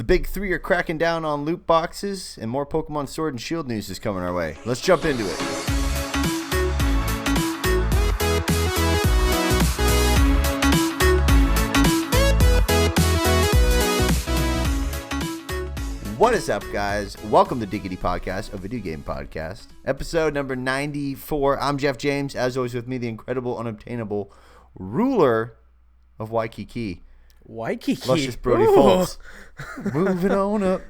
The big three are cracking down on loot boxes, and more Pokemon Sword and Shield news is coming our way. Let's jump into it. What is up, guys? Welcome to Diggity Podcast, a video game podcast. Episode number 94. I'm Jeff James. As always, with me, the incredible, unobtainable ruler of Waikiki. Waikiki. Luscious Brody Foltz. Moving on up.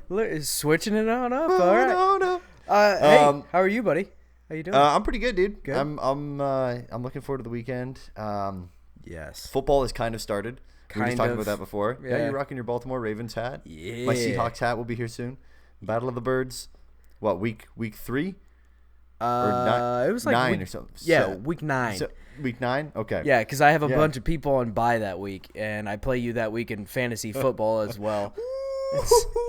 Switching it on up. Moving All right. on up. Hey, how are you, buddy? How you doing? I'm pretty good, dude. Good. I'm looking forward to the weekend. Yes. Football has kind of started. We were just talking about that before. Yeah. You're rocking your Baltimore Ravens hat. Yeah. My Seahawks hat will be here soon. Battle of the Birds. What, week 3? Or it was like 9 week, or something. Yeah, So- week 9. so- week 9? Okay. Yeah, because I have a Yeah. bunch of people on bye that week, and I play you that week in fantasy football as well.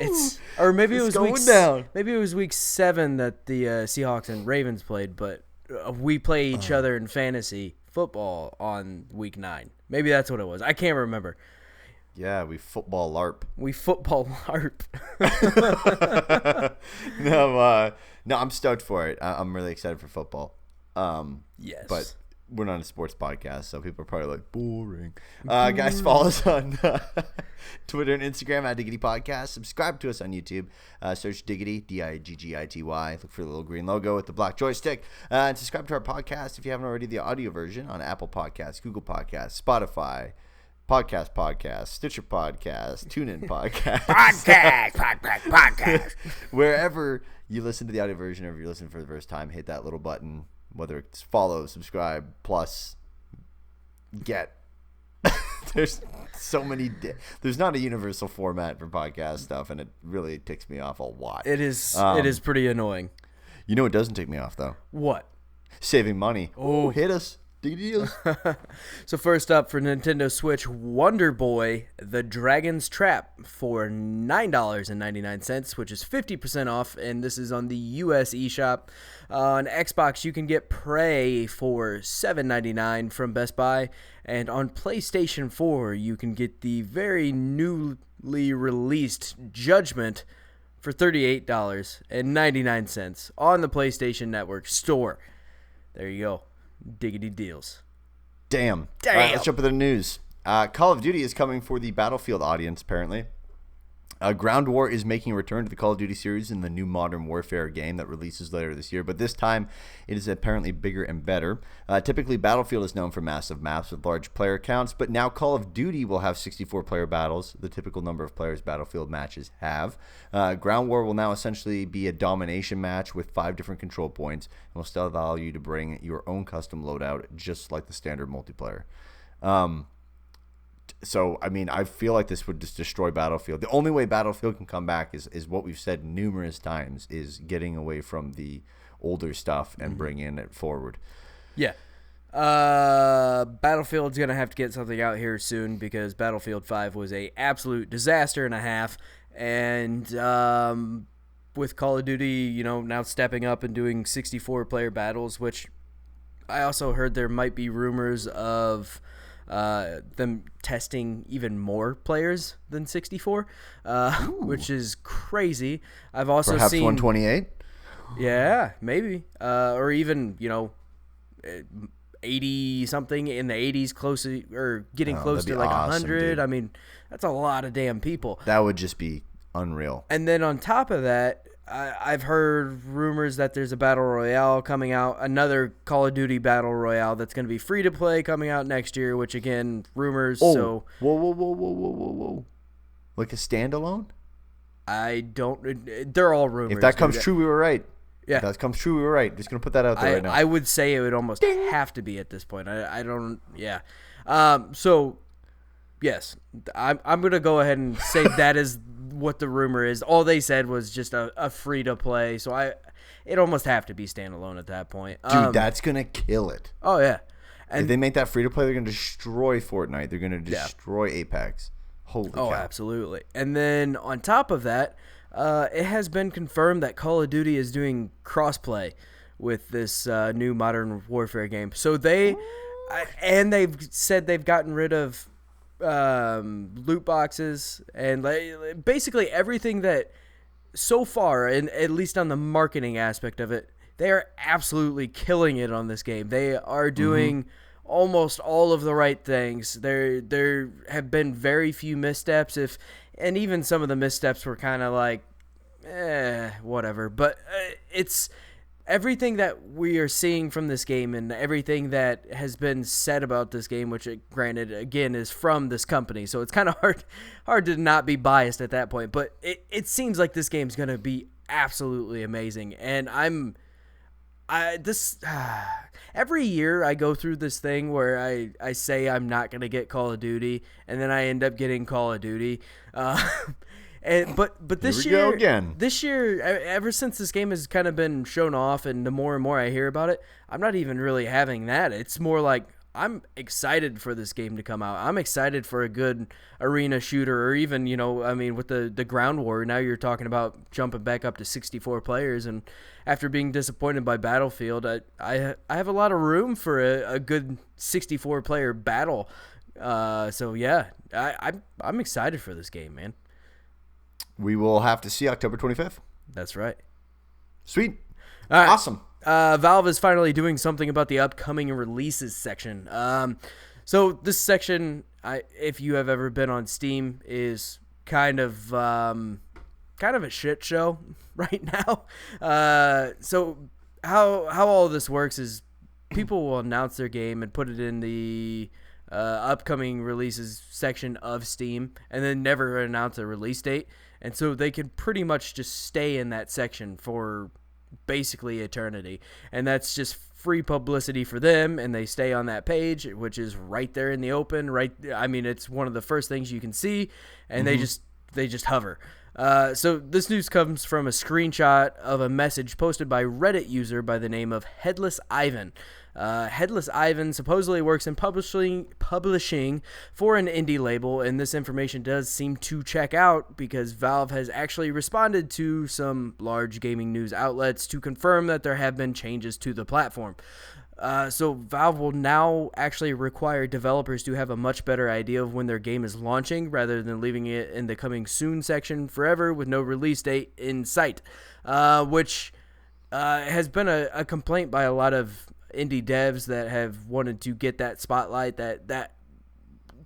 It's or maybe it was going down. Maybe it was week 7 that the Seahawks and Ravens played, but we play each other in fantasy football on week 9. Maybe that's what it was. I can't remember. Yeah, we football LARP. We football LARP. No, I'm stoked for it. I'm really excited for football. Yes. But we're not a sports podcast, so people are probably like, boring. Guys, follow us on Twitter and Instagram at Diggity Podcast. Subscribe to us on YouTube. Search Diggity, Diggity. Look for the little green logo with the black joystick. And subscribe to our podcast if you haven't already, the audio version on Apple Podcasts, Google Podcasts, Spotify, Podcast, Stitcher Podcast, TuneIn Podcast. podcast. Wherever you listen to the audio version, or if you're listening for the first time, hit that little button, whether it's follow, subscribe, plus, get. There's so many. There's not a universal format for podcast stuff, and it really ticks me off a lot. It is pretty annoying. You know what doesn't tick me off, though? What? Saving money. Oh. Hit us. Deals. So first up for Nintendo Switch, Wonder Boy, The Dragon's Trap for $9.99, which is 50% off, and this is on the US eShop. On Xbox, you can get Prey for $7.99 from Best Buy, and on PlayStation 4, you can get the very newly released Judgment for $38.99 on the PlayStation Network store. There you go. Diggity deals. Damn. All right, let's jump into the news. Call of Duty is coming for the Battlefield audience, apparently. Ground War is making a return to the Call of Duty series in the new Modern Warfare game that releases later this year, but this time it is apparently bigger and better. Typically, Battlefield is known for massive maps with large player counts, but now Call of Duty will have 64-player battles, the typical number of players Battlefield matches have. Ground War will now essentially be a domination match with 5 different control points, and will still allow you to bring your own custom loadout, just like the standard multiplayer. So, I mean, I feel like this would just destroy Battlefield. The only way Battlefield can come back is what we've said numerous times, is getting away from the older stuff and bringing it forward. Yeah. Battlefield's going to have to get something out here soon because Battlefield 5 was a absolute disaster and a half. And with Call of Duty, now stepping up and doing 64-player battles, which I also heard there might be rumors of them testing even more players than 64, which is crazy. I've also Perhaps seen 128. Yeah, maybe, or even 80 something in the 80s, close to, or getting close to like awesome, 100. dude. I mean, that's a lot of damn people. That would just be unreal. And then on top of that, I've heard rumors that there's a Battle Royale coming out, another Call of Duty Battle Royale that's going to be free to play coming out next year, which again, rumors. Oh, so whoa. Like a standalone? I don't, they're all rumors. If that comes dude. true, we were right. Yeah. If that comes true, we were right. Just going to put that out there right now. I would say it would almost have to be at this point. I don't, yeah. So, yes, I'm going to go ahead and say that is what the rumor is. All they said was just a free to play, so it almost have to be standalone at that point. Dude, that's gonna kill it. Oh yeah, and if they make that free to play, they're gonna destroy Fortnite. They're gonna destroy Apex. Holy cow. Absolutely. And then on top of that, it has been confirmed that Call of Duty is doing crossplay with this new Modern Warfare game. So they've said they've gotten rid of loot boxes, and basically everything that so far, and at least on the marketing aspect of it, they are absolutely killing it on this game. They are doing almost all of the right things. There have been very few missteps, and even some of the missteps were kind of like, whatever. But it's everything that we are seeing from this game and everything that has been said about this game, which granted again is from this company, so it's kind of hard to not be biased at that point. But it seems like this game's gonna be absolutely amazing, and every year I go through this thing where I say I'm not gonna get Call of Duty, and then I end up getting Call of Duty. But this year, ever since this game has kind of been shown off, and the more and more I hear about it, I'm not even really having that. It's more like I'm excited for this game to come out. I'm excited for a good arena shooter, or even, with the ground war. Now you're talking about jumping back up to 64 players, and after being disappointed by Battlefield, I have a lot of room for a good 64 player battle. So yeah, I'm excited for this game, man. We will have to see October 25th. That's right. Sweet. All right. Awesome. Valve is finally doing something about the upcoming releases section. So this section, if you have ever been on Steam, is kind of a shit show right now. So how all of this works is people will announce their game and put it in the upcoming releases section of Steam, and then never announce a release date. And so they can pretty much just stay in that section for basically eternity. And that's just free publicity for them, and they stay on that page, which is right there in the open. It's one of the first things you can see, and they just hover. So this news comes from a screenshot of a message posted by Reddit user by the name of Headless Ivan. Headless Ivan supposedly works in publishing for an indie label, and this information does seem to check out because Valve has actually responded to some large gaming news outlets to confirm that there have been changes to the platform. So Valve will now actually require developers to have a much better idea of when their game is launching, rather than leaving it in the coming soon section forever with no release date in sight, which has been a complaint by a lot of indie devs that have wanted to get that spotlight, that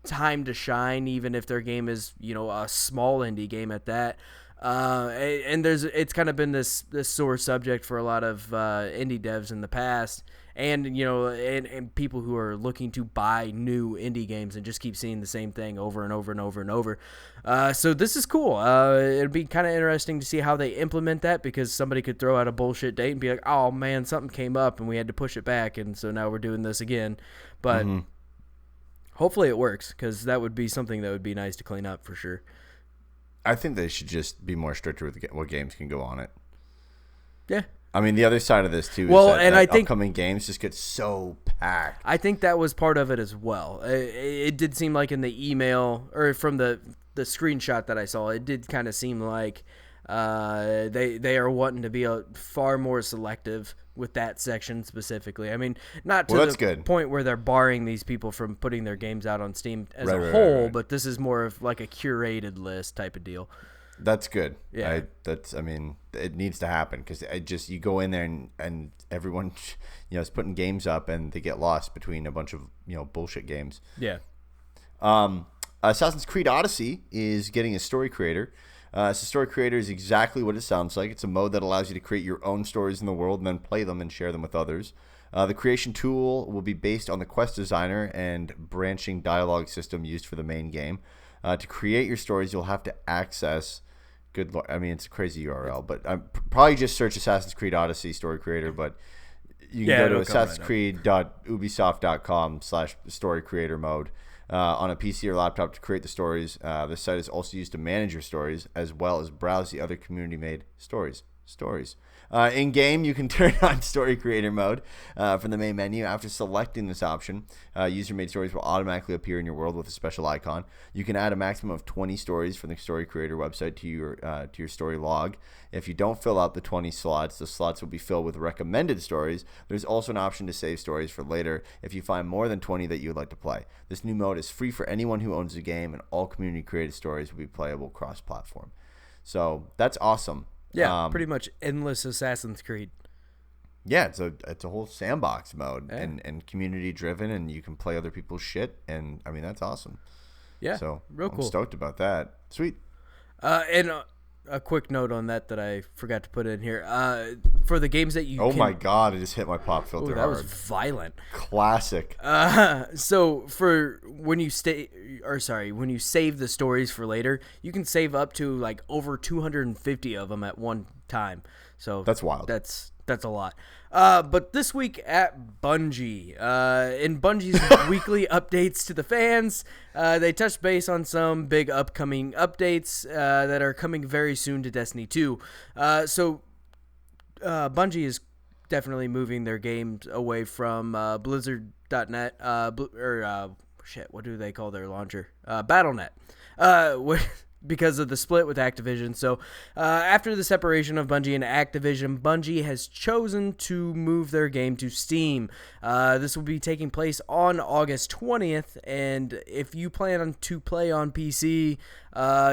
time to shine, even if their game is, a small indie game at that. And it's kind of been this sore subject for a lot of indie devs in the past, and and people who are looking to buy new indie games and just keep seeing the same thing over and over and over and over. So this is cool. It'd be kind of interesting to see how they implement that, because somebody could throw out a bullshit date and be like, oh man, something came up and we had to push it back, and so now we're doing this again. But hopefully it works, because that would be something that would be nice to clean up for sure. I think they should just be more stricter with what games can go on it. Yeah. I mean, the other side of this, too, is that I think upcoming games just get so packed. I think that was part of it as well. It did seem like in the email, or from the screenshot that I saw, it did kind of seem like they are wanting to be far more selective with that section specifically. I mean, not to the point where they're barring these people from putting their games out on Steam as a whole, but this is more of like a curated list type of deal. That's good. Yeah. It needs to happen, because you go in there and everyone, is putting games up and they get lost between a bunch of, bullshit games. Yeah. Assassin's Creed Odyssey is getting a story creator. So story creator is exactly what it sounds like. It's a mode that allows you to create your own stories in the world and then play them and share them with others. The creation tool will be based on the quest designer and branching dialogue system used for the main game. To create your stories, you'll have to access... Good Lord, it's a crazy URL, but probably just search Assassin's Creed Odyssey story creator, but you can go to assassinscreed.ubisoft.com/story creator mode on a PC or laptop to create the stories. This site is also used to manage your stories, as well as browse the other community-made stories. stories. In game, you can turn on story creator mode from the main menu. After selecting this option, user-made stories will automatically appear in your world with a special icon. You can add a maximum of 20 stories from the story creator website to your story log. If you don't fill out the 20 slots, the slots will be filled with recommended stories. There's also an option to save stories for later if you find more than 20 that you would like to play. This new mode is free for anyone who owns the game, and all community-created stories will be playable cross-platform. So that's awesome. Yeah, pretty much endless Assassin's Creed. Yeah, it's a whole sandbox mode and community driven, and you can play other people's shit, and I mean that's awesome. Yeah, so real cool. I'm stoked about that. Sweet. And a quick note on that I forgot to put in here. For the games that you my god, it just hit my pop filter that hard. was violent. Classic. So for when you when you save the stories for later, you can save up to like over 250 of them at one time. So that's wild. That's a lot. But this week at Bungie, in Bungie's weekly updates to the fans, they touched base on some big upcoming updates that are coming very soon to Destiny 2. So Bungie is definitely moving their games away from Blizzard.net, what do they call their launcher? Battle.net. Because of the split with Activision. So after the separation of Bungie and Activision, Bungie has chosen to move their game to Steam. This will be taking place on August 20th, and if you plan to play on PC,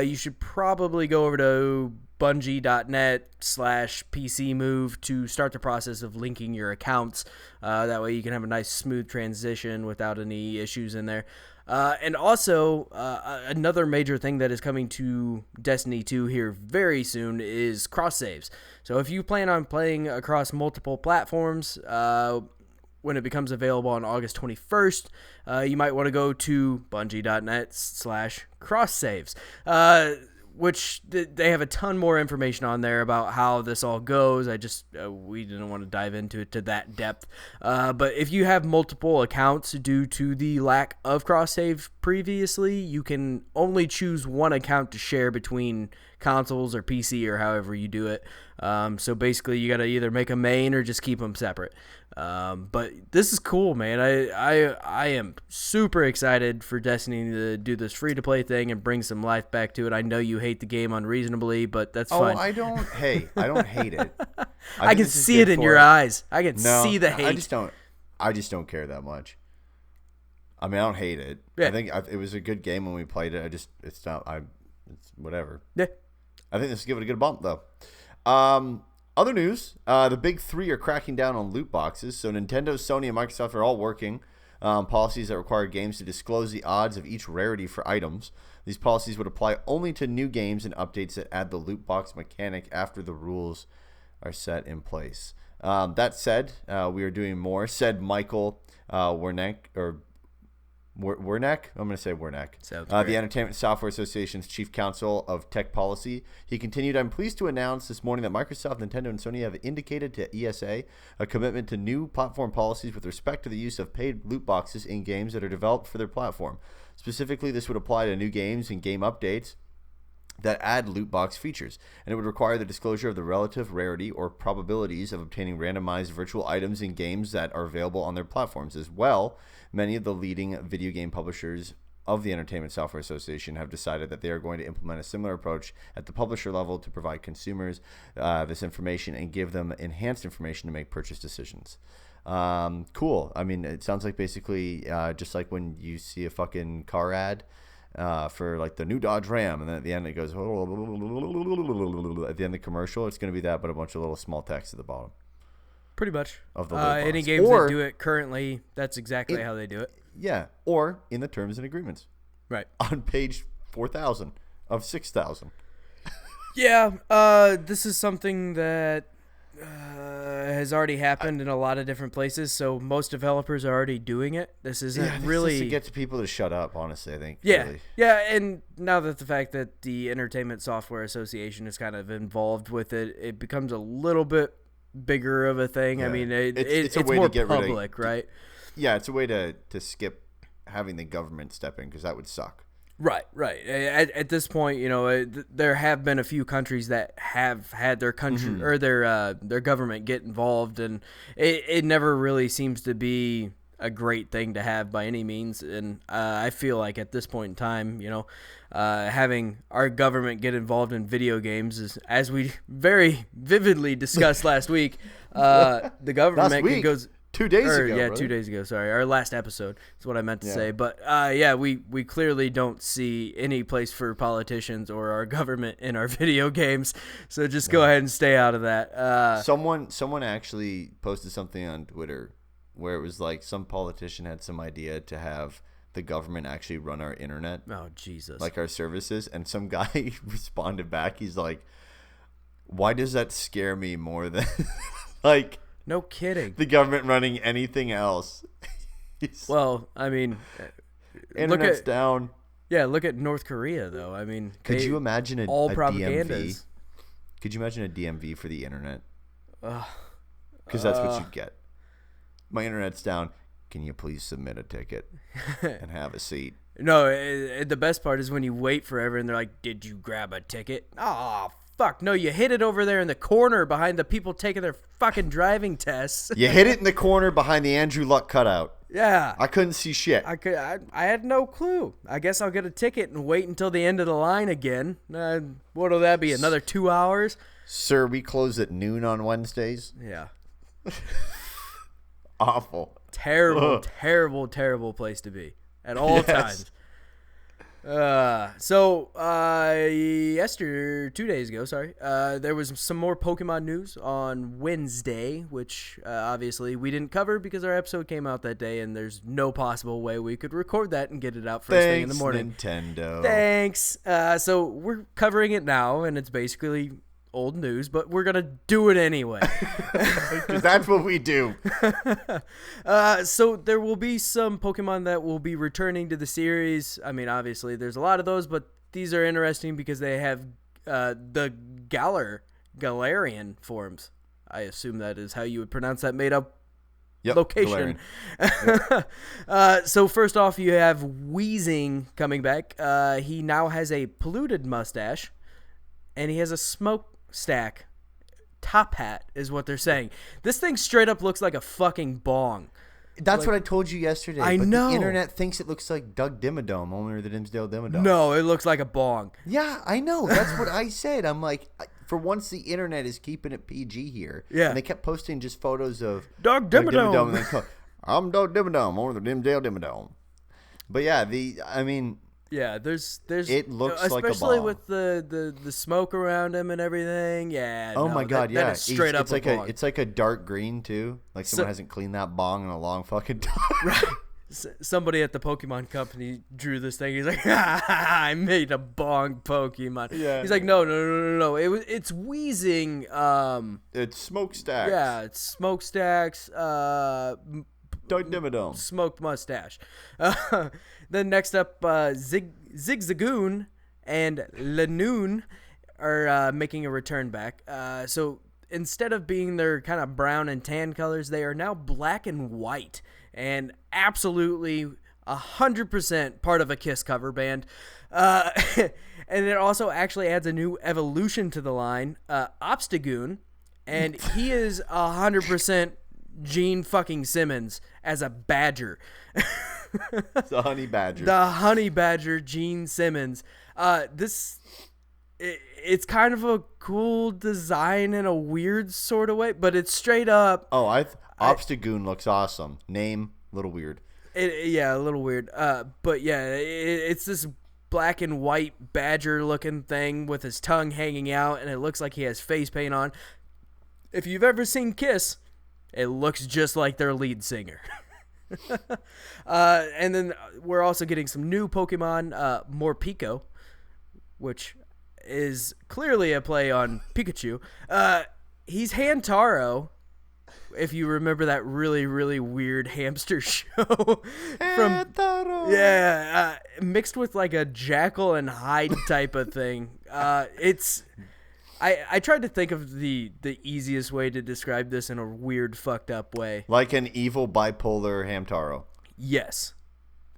you should probably go over to bungie.net/PC move to start the process of linking your accounts. That way you can have a nice smooth transition without any issues in there. And also, another major thing that is coming to Destiny 2 here very soon is cross-saves. So if you plan on playing across multiple platforms, when it becomes available on August 21st, you might want to go to bungie.net/cross-saves. Which they have a ton more information on there about how this all goes. We didn't want to dive into it to that depth. But if you have multiple accounts due to the lack of cross-save previously, you can only choose one account to share between consoles or PC or however you do it. So basically you got to either make a main or just keep them separate. But this is cool, man. I am super excited for Destiny to do this free-to-play thing and bring some life back to it. I know you hate the game unreasonably, but that's fine. I don't hate it. I can see it in your eyes. I can see the hate. I just don't care that much. I mean, I don't hate it. Yeah. I think it was a good game when we played it. It's whatever. Yeah. I think this will give it a good bump, though. Other news, the big three are cracking down on loot boxes. So Nintendo, Sony, and Microsoft are all working policies that require games to disclose the odds of each rarity for items. These policies would apply only to new games and updates that add the loot box mechanic after the rules are set in place. That said, we are doing more, said Michael Wernick, Wernick? I'm going to say Wernick. The Entertainment Software Association's Chief Counsel of Tech Policy. He continued, I'm pleased to announce this morning that Microsoft, Nintendo, and Sony have indicated to ESA a commitment to new platform policies with respect to the use of paid loot boxes in games that are developed for their platform. Specifically, this would apply to new games and game updates that add loot box features, and it would require the disclosure of the relative rarity or probabilities of obtaining randomized virtual items in games that are available on their platforms. As well, many of the leading video game publishers of the Entertainment Software Association have decided that they are going to implement a similar approach at the publisher level to provide consumers this information and give them enhanced information to make purchase decisions. Cool. I mean, it sounds like basically just like when you see a fucking car ad for like the new Dodge Ram, and then at the end it goes at the end of the commercial, it's going to be that, but a bunch of little small text at the bottom. Pretty much. Of the any games that do it currently, that's exactly how they do it. Yeah, or in the terms and agreements. Right. On page 4,000 of 6,000. Yeah, this is something that has already happened in a lot of different places, so most developers are already doing it. This isn't really to get people to shut up, honestly, I think. Yeah, really. Yeah, and now that the fact that the Entertainment Software Association is kind of involved with it, it becomes a little bit bigger of a thing. Yeah. I mean, it's a way more to get public, right? Yeah, it's a way to skip having the government step in, because that would suck. Right. At this point, there have been a few countries that have had their country or their government get involved, and it never really seems to be a great thing to have by any means. And I feel like at this point in time, having our government get involved in video games is, as we very vividly discussed last week, the government goes. 2 days ago. Yeah, brother. 2 days ago. Sorry, our last episode is what I meant to say. But we clearly don't see any place for politicians or our government in our video games. So just go ahead and stay out of that. Someone actually posted something on Twitter where it was like some politician had some idea to have the government actually run our internet. Oh, Jesus. Like our services. And some guy responded back. He's like, why does that scare me more than like... No kidding. The government running anything else. Well, I mean, internet's down. Yeah, look at North Korea, though. I mean, could you imagine a propagandas. DMV? Could you imagine a DMV for the internet? Because that's what you get. My internet's down. Can you please submit a ticket and have a seat? No, the best part is when you wait forever and they're like, "Did you grab a ticket?" Oh, fuck. No, you hit it over there in the corner behind the people taking their fucking driving tests. You hit it in the corner behind the Andrew Luck cutout. Yeah. I couldn't see shit. I had no clue. I guess I'll get a ticket and wait until the end of the line again. What'll that be, another 2 hours? Sir, we close at noon on Wednesdays. Yeah. Awful. Terrible place to be at all times. 2 days ago, there was some more Pokemon news on Wednesday, which obviously we didn't cover because our episode came out that day, and there's no possible way we could record that and get it out first thing in the morning. Nintendo. Thanks. So we're covering it now, and it's basically old news, but we're gonna do it anyway because that's what we do. So there will be some Pokemon that will be returning to the series. I mean, obviously there's a lot of those, but these are interesting because they have the Galarian forms. I assume that is how you would pronounce that made up location. So first off, you have Wheezing coming back. He now has a polluted mustache, and he has a smokestack top hat, is what they're saying. This thing straight up looks like a fucking bong. That's what I told you yesterday. I know. The internet thinks it looks like Doug Dimmadome, owner of the Dimsdale Dimmadome. No, it looks like a bong. Yeah, I know. That's what I said. I'm like, for once the internet is keeping it PG here. Yeah. And they kept posting just photos of Doug Dimmadome. And they I'm Doug Dimmadome, owner of the Dimsdale Dimmadome. But yeah, yeah, there's it looks like a bomb. Especially with the smoke around him and everything. Yeah. Oh my god, that is straight up like a bong. It's like a dark green too. Like someone hasn't cleaned that bong in a long fucking time. Right. Somebody at the Pokemon company drew this thing. He's like, I made a bong Pokemon. Yeah. He's like, no. It's Wheezing. It's smokestacks. Yeah, it's smokestacks. Doug Dimmadome. Smoked mustache. Then next up, Zigzagoon and Lanoon are making a return back. So instead of being their kind of brown and tan colors, they are now black and white, and absolutely 100% part of a Kiss cover band. And it also actually adds a new evolution to the line, Obstagoon, and he is 100% Gene fucking Simmons as a badger. The honey badger. The honey badger, Gene Simmons. It's kind of a cool design in a weird sort of way, but it's straight up. Oh, Obstagoon looks awesome. Name, a little weird. Yeah, a little weird. But yeah, it's this black and white badger looking thing with his tongue hanging out, and it looks like he has face paint on. If you've ever seen Kiss, it looks just like their lead singer. And then we're also getting some new Pokemon, Morpeko, which is clearly a play on Pikachu. He's Hantaro, if you remember that really, really weird hamster show. Mixed with like a Jekyll and Hyde type of thing. I tried to think of the easiest way to describe this in a weird, fucked up way. Like an evil bipolar Hamtaro. Yes.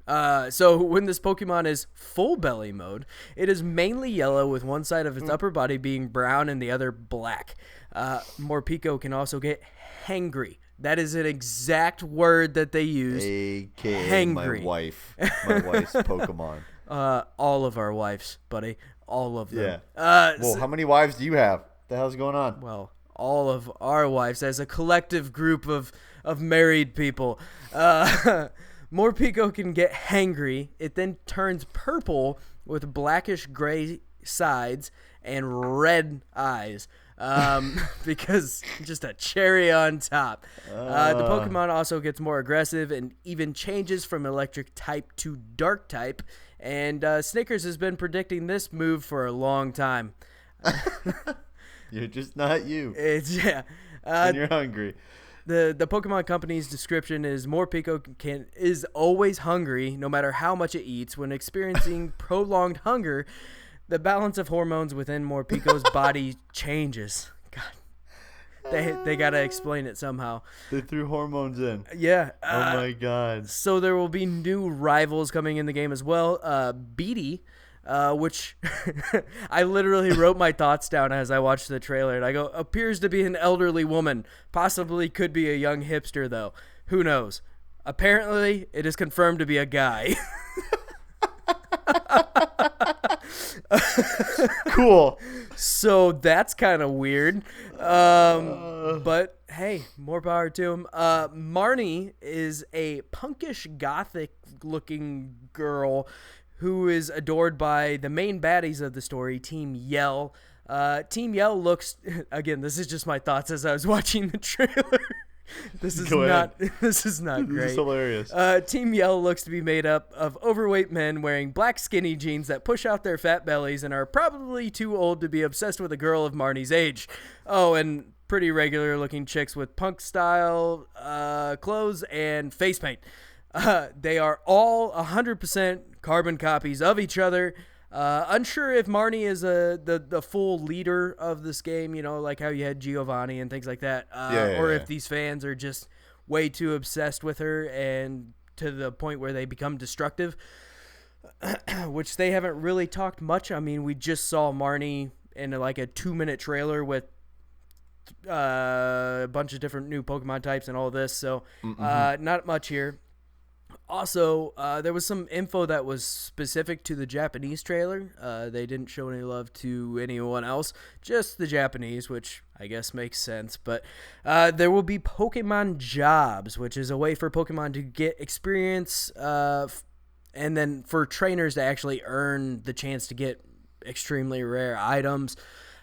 So when this Pokemon is full belly mode, it is mainly yellow with one side of its upper body being brown and the other black. Morpeko can also get hangry. That is an exact word that they use. AKA hangry. My wife's Pokemon. All of our wives, buddy. All of them. Yeah. Well, how many wives do you have? What the hell's going on? Well, all of our wives as a collective group of married people. Morpeko can get hangry. It then turns purple with blackish gray sides and red eyes. Because just a cherry on top. The Pokemon also gets more aggressive and even changes from electric type to dark type. And Snickers has been predicting this move for a long time. You're just not you. When you're hungry. The Pokemon Company's description is Morpeko is always hungry no matter how much it eats. When experiencing prolonged hunger, the balance of hormones within Morpeko's body changes. God, they gotta explain it somehow. They threw hormones in. Yeah. Oh my God. So there will be new rivals coming in the game as well. Beatty, which I literally wrote my thoughts down as I watched the trailer, and I go, appears to be an elderly woman. Possibly could be a young hipster though. Who knows? Apparently, it is confirmed to be a guy. Cool. So that's kind of weird. But hey, more power to him. Marnie is a punkish gothic looking girl who is adored by the main baddies of the story, Team Yell. Team Yell looks, again, this is just my thoughts as I was watching the trailer. This is not great. This is hilarious. Team Yell looks to be made up of overweight men wearing black skinny jeans that push out their fat bellies and are probably too old to be obsessed with a girl of Marnie's age. Oh, and pretty regular looking chicks with punk style clothes and face paint. They are all 100% carbon copies of each other. Unsure if Marnie is the full leader of this game, like how you had Giovanni and things like that, or if these fans are just way too obsessed with her and to the point where they become destructive, which they haven't really talked much. I mean, we just saw Marnie in like a 2-minute trailer with a bunch of different new Pokemon types and all this, so not much here. Also, there was some info that was specific to the Japanese trailer. They didn't show any love to anyone else, just the Japanese, which I guess makes sense. But there will be Pokemon Jobs, which is a way for Pokemon to get experience and then for trainers to actually earn the chance to get extremely rare items.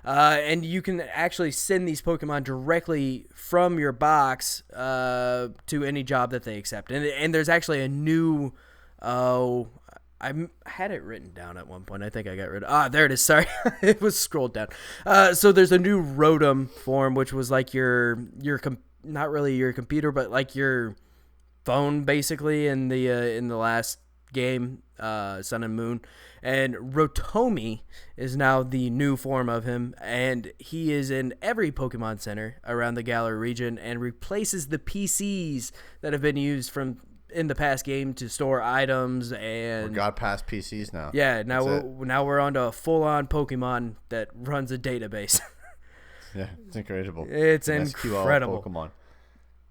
And you can actually send these Pokemon directly from your box to any job that they accept. And there's actually a new... I had it written down at one point. I think I got rid of... there it is. Sorry. It was scrolled down. So there's a new Rotom form, which was like not really your computer, but like your phone, basically, in the last game, Sun and Moon. And Rotomi is now the new form of him, and he is in every Pokemon Center around the Galar region and replaces the PCs that have been used in the past game to store items. And we got past PCs now. Yeah, now we're on to a full-on Pokemon that runs a database. Yeah, it's incredible. It's incredible. Pokemon.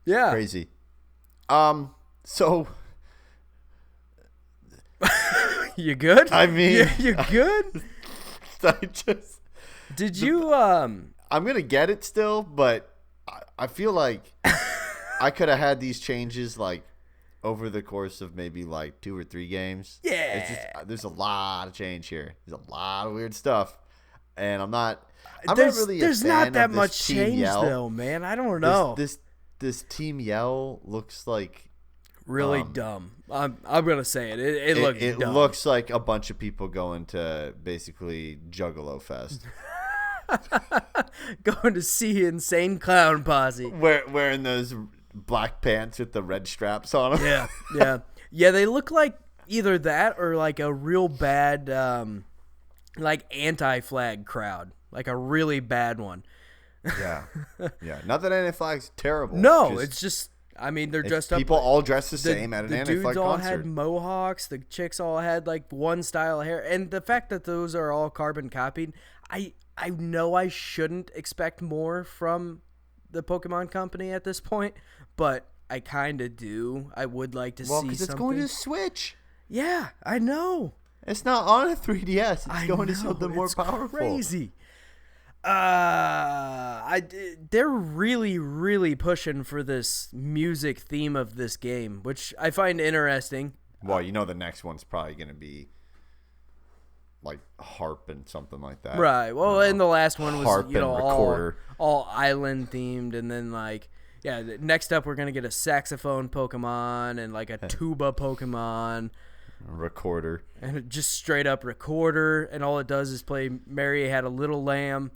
Yeah. Crazy. So... You good? I mean... You good? Did you... I'm going to get it still, but I feel like I could have had these changes, like, over the course of maybe, like, 2 or 3 games. Yeah. It's just, there's a lot of change here. There's a lot of weird stuff. And I'm not really There's not that much change, Yell. Though, man. I don't know. This Team Yell looks like... really dumb. I'm gonna say it. It looks dumb. It looks like a bunch of people going to basically Juggalo Fest. Going to see Insane Clown Posse. Wearing those black pants with the red straps on them. Yeah. They look like either that or like a real bad, like anti-flag crowd, like a really bad one. Yeah. Not that anti-flag's terrible. No, it's just. I mean, they're dressed up. People all dress the same at an anti-flag concert. The dudes all had mohawks. The chicks all had like one style of hair. And the fact that those are all carbon copied, I know I shouldn't expect more from the Pokemon Company at this point, but I kind of do. I would like to see something. Well, because it's going to Switch. Yeah, I know. It's not on a 3DS. It's going to something more powerful. Crazy. They're really, really pushing for this music theme of this game, which I find interesting. Well, the next one's probably going to be like harp and something like that. Right. Well, and the last one was harp and recorder. all island themed, and then next up we're going to get a saxophone Pokemon and like a tuba Pokemon. Recorder. And just straight up recorder, and all it does is play Mary Had a Little Lamb.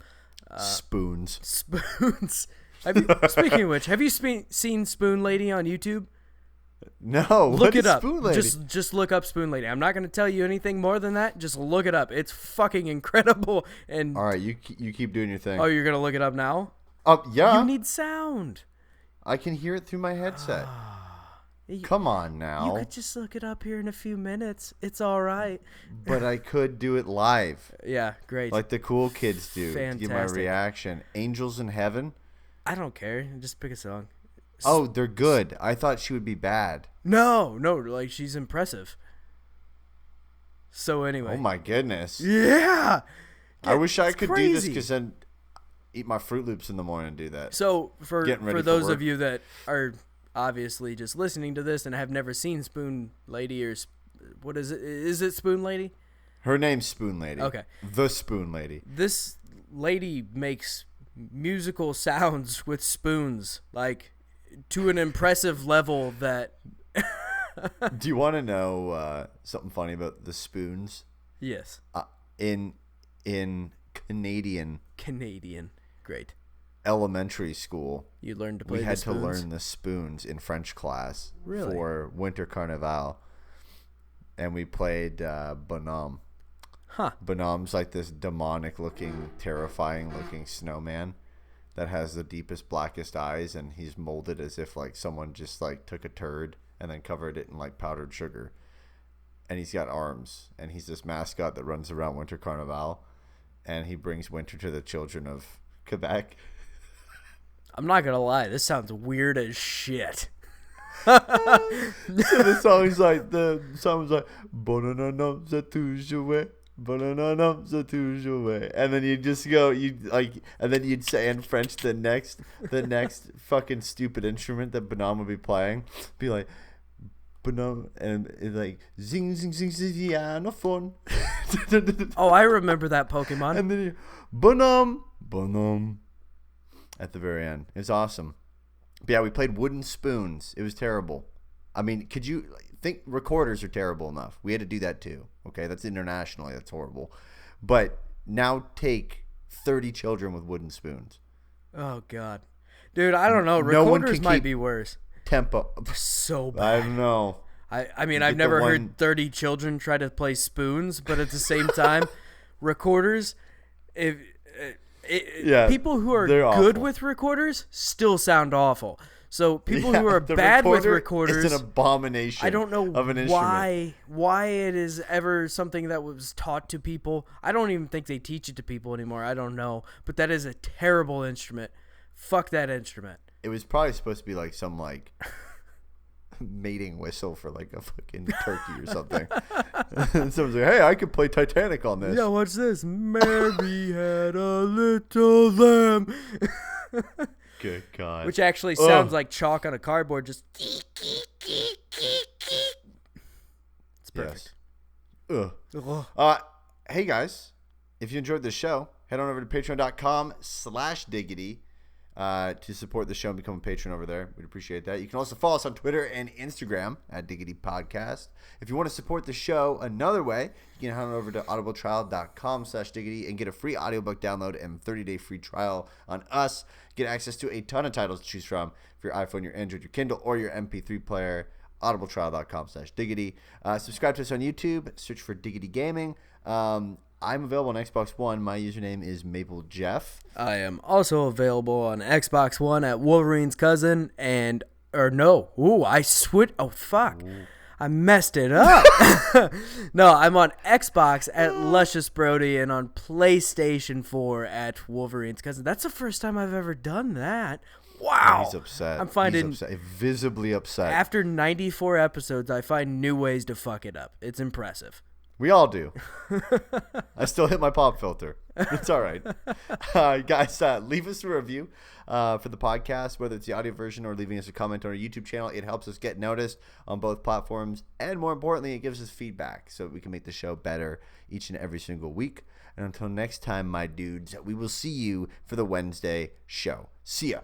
Spoons. Speaking of which, have you seen Spoon Lady on YouTube? No. Look it up. Spoon Lady? Just look up Spoon Lady. I'm not going to tell you anything more than that. Just look it up. It's fucking incredible. And all right, you keep doing your thing. Oh, you're going to look it up now? Yeah. You need sound. I can hear it through my headset. Come on now. You could just look it up here in a few minutes. It's all right. But I could do it live. Yeah, great. Like the cool kids do. Fantastic. To get my reaction. Angels in Heaven? I don't care. Just pick a song. Oh, they're good. I thought she would be bad. No, like she's impressive. So anyway. Oh my goodness. Yeah. I wish I could crazy. do this because then eat my Fruit Loops in the morning and do that. So for those of you that are obviously just listening to this and have never seen Spoon Lady, or what is it? Is it Spoon Lady? Her name's Spoon Lady. Okay. The Spoon Lady. This lady makes musical sounds with spoons, like to an impressive level that... Do you want to know something funny about the spoons? Yes. In Canadian. Great. Elementary school, you learned to play. We had to learn the spoons in French class for Winter Carnival, and we played Bonhomme. Huh. Bonhomme's like this demonic-looking, terrifying-looking snowman that has the deepest, blackest eyes, and he's molded as if like someone just like took a turd and then covered it in like powdered sugar, and he's got arms, and he's this mascot that runs around Winter Carnival, and he brings winter to the children of Quebec. I'm not gonna lie, this sounds weird as shit. So the song's like Bonhomme c'est toujours, Bonhomme c'est toujours, and then you just go and then you'd say in French the next fucking stupid instrument that Bonhomme would be playing, be like Bonhomme, and it's like zing zing zing zing phone. Oh, I remember that Pokemon. And then Bonhomme. At the very end. It was awesome. But yeah, we played wooden spoons. It was terrible. I mean, could you think recorders are terrible enough? We had to do that too. Okay, that's internationally. That's horrible. But now take 30 children with wooden spoons. Oh, God. Dude, I don't know. Recorders might be worse. Tempo. So bad. I don't know. I mean, I've never heard 30 children try to play spoons, but at the same time, recorders, people who are good with recorders still sound awful. So people who are bad with recorders, it's an abomination. I don't know of an why it is ever something that was taught to people. I don't even think they teach it to people anymore. I don't know, but that is a terrible instrument. Fuck that instrument. It was probably supposed to be like some like mating whistle for like a fucking turkey or something. And someone's like, hey, I could play Titanic on this. Yeah, what's this? Mary had a little lamb. Good God. Which actually sounds like chalk on a cardboard. Just it's perfect. Yes. Hey guys, if you enjoyed the show, head on over to patreon.com/diggity to support the show and become a patron over there. We'd appreciate that. You can also follow us on Twitter and Instagram at Diggity Podcast. If you want to support the show another way, you can head on over to audibletrial.com/diggity and get a free audiobook download and 30-day free trial on us. Get access to a ton of titles to choose from for your iPhone, your Android, your Kindle, or your MP3 player. audibletrial.com/diggity. Subscribe to us on YouTube. Search for Diggity Gaming. I'm available on Xbox One. My username is MapleJeff. I am also available on Xbox One at Wolverine's Cousin, and or no. Ooh, I switched. Oh, fuck. Ooh. I messed it up. No, I'm on Xbox at Luscious Brody and on PlayStation 4 at Wolverine's Cousin. That's the first time I've ever done that. Wow. He's upset. I'm finding He's upset. Visibly upset. After 94 episodes, I find new ways to fuck it up. It's impressive. We all do. I still hit my pop filter. It's all right. Guys, leave us a review for the podcast, whether it's the audio version or leaving us a comment on our YouTube channel. It helps us get noticed on both platforms. And more importantly, it gives us feedback so we can make the show better each and every single week. And until next time, my dudes, we will see you for the Wednesday show. See ya.